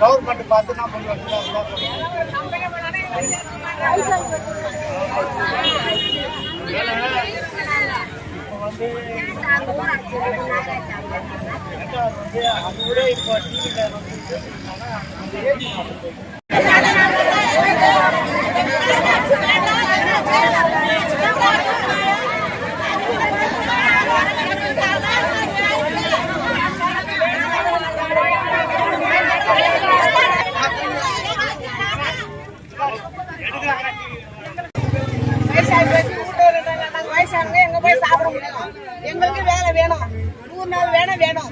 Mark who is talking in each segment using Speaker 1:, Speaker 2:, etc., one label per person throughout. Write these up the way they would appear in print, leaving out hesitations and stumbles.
Speaker 1: Government பார்த்து நான் பண்ணுவேன். அது கூட இப்போ டிவியில் எங்களுக்கு வேலை வேணும், 100 நாள் வேணும் வேணும்.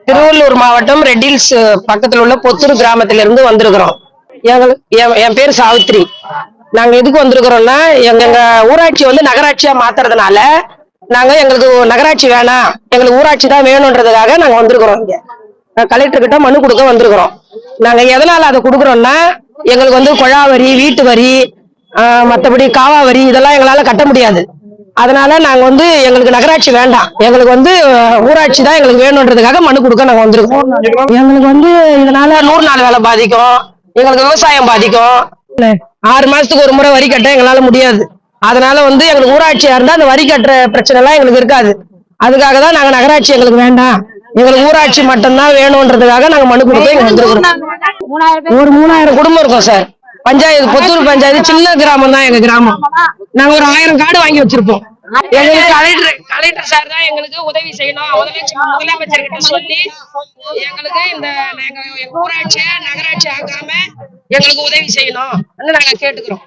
Speaker 2: திருவள்ளூர் மாவட்டம் ரெட்டில்ஸ் பக்கத்தில் உள்ள பொத்தூர் கிராமத்திலிருந்து வந்திருக்கிறோம். என் பேர் சாவித்ரி. நாங்க எதுக்கு வந்திருக்கிறோம்னா, எங்க ஊராட்சி வந்து நகராட்சியா மாத்துறதுனால நாங்க எங்களுக்கு நகராட்சி வேணாம், எங்களுக்கு ஊராட்சி தான் வேணும்ன்றதுக்காக நாங்க வந்திருக்கிறோம். இங்க கலெக்டர் கிட்ட மனு கொடுக்க வந்திருக்கிறோம். நாங்க எதனால அதை கொடுக்குறோம்னா, எங்களுக்கு வந்து கொழா வரி, வீட்டு வரி, மற்றபடி காவா வரி இதெல்லாம் எங்களால கட்ட முடியாது. அதனால நாங்க வந்து எங்களுக்கு நகராட்சி வேண்டாம், எங்களுக்கு வந்து ஊராட்சி தான் எங்களுக்கு வேணும்ன்றதுக்காக மனு கொடுக்க நாங்க வந்திருக்கோம். எங்களுக்கு வந்து இதனால 100 நாள் வேலை பாதிக்கும், எங்களுக்கு விவசாயம் பாதிக்கும். 6 மாசத்துக்கு ஒரு முறை வரி கட்ட எங்களால முடியாது. அதனால வந்து எங்களுக்கு ஊராட்சியா இருந்தா அந்த வரி கட்டுற பிரச்சனை எல்லாம் எங்களுக்கு இருக்காது. அதுக்காக தான் நாங்க நகராட்சி எங்களுக்கு வேண்டாம், எங்களுக்கு ஊராட்சி மட்டும்தான் வேணும்ன்றதுக்காக நாங்க மனு கொடுக்க இங்க வந்திருக்கிறோம். ஒரு 3000 குடும்பம் இருக்கும் சார். பஞ்சாயத்து பொத்தூர் பஞ்சாயத்து சின்ன கிராமம் தான் எங்க கிராமம். நாங்க ஒரு 1000 கார்டு வாங்கி வச்சிருப்போம். எங்களுக்கு கலெக்டர் சார் தான் எங்களுக்கு உதவி செய்யணும். முதலமைச்சர் கிட்ட சொல்லி எங்களுக்கு இந்த எங்க ஊராட்சியை நகராட்சி ஆக்காம எங்களுக்கு உதவி செய்யணும் நாங்க கேட்டுக்கிறோம்.